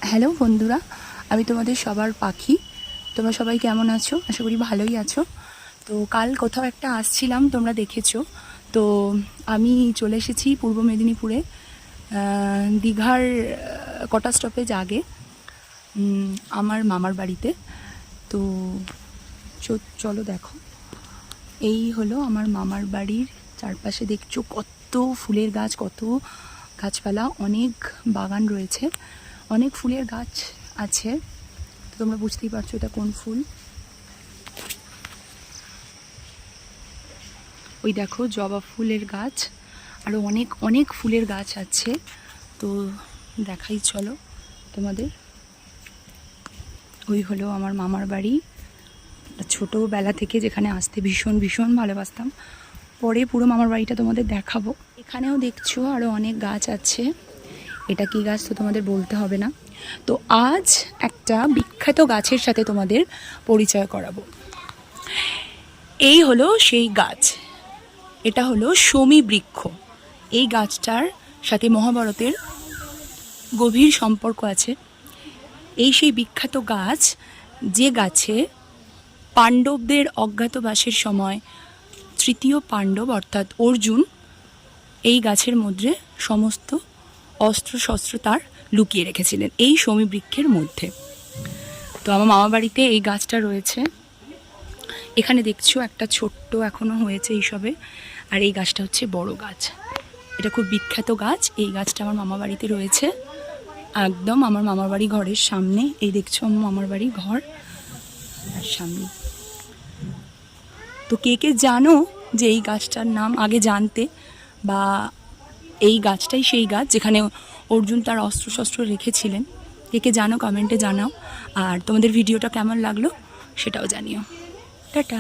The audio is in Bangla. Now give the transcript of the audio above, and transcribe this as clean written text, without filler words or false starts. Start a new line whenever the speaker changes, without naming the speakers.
হ্যালো বন্ধুরা, আমি তোমাদের সবার পাখি। তোমরা সবাই কেমন আছো? আশা করি ভালোই আছো। তো কাল কোথাও একটা আসছিলাম, তোমরা দেখেছো। তো আমি চলে এসেছি পূর্ব মেদিনীপুরে, দীঘার কটা স্টপেজ আগে আমার মামার বাড়িতে। তো চলো দেখো, এই হলো আমার মামার বাড়ির চারপাশে। দেখছো কত ফুলের গাছ, কত গাছপালা, অনেক বাগান রয়েছে, অনেক ফুলের গাছ আছে। তো তোমরা বুঝতেই পারছো এটা কোন ফুল। ওই দেখো জবা ফুলের গাছ, আরও অনেক অনেক ফুলের গাছ আছে। তো দেখাই চলো তোমাদের। ওই হলো আমার মামার বাড়ি। ছোটোবেলা থেকে যেখানে আসতে ভীষণ ভীষণ ভালোবাসতাম। পরে পুরো মামার বাড়িটা তোমাদের দেখাবো। এখানেও দেখছো আরও অনেক গাছ আছে। এটা কি গাছ তো তোমাদের বলতে হবে না। তো আজ একটা বিখ্যাত গাছের সাথে তোমাদের পরিচয় করাবো। এই হলো সেই গাছ, এটা হলো শমী বৃক্ষ। এই গাছটার সাথে মহাভারতের গভীর সম্পর্ক আছে। এই সেই বিখ্যাত গাছ, যে গাছে পাণ্ডবদের অজ্ঞাতবাসের সময় তৃতীয় পাণ্ডব অর্থাৎ অর্জুন এই গাছের মধ্যে সমস্ত অস্ত্র শস্ত্র তার লুকিয়ে রেখেছিলেন এই শমী বৃক্ষের মধ্যে। তো আমার মামা বাড়িতে এই গাছটা রয়েছে। এখানে দেখছো একটা ছোট্ট এখনও হয়েছে এইসবে, আর এই গাছটা হচ্ছে বড় গাছ। এটা খুব বিখ্যাত গাছ। এই গাছটা আমার মামা বাড়িতে রয়েছে, একদম আমার মামার বাড়ি ঘরের সামনে। এই দেখছো আমার মামার বাড়ি ঘর আর সামনে। তো কে কে জানো যে এই গাছটার নাম আগে জানতে, বা এই গাছটাই সেই গাছ যেখানে অর্জুন তার অস্ত্রশস্ত্র রেখেছিলেন? কে কে জানো কমেন্টে জানাও। আর তোমাদের ভিডিওটা কেমন লাগলো সেটাও জানিও। টাটা।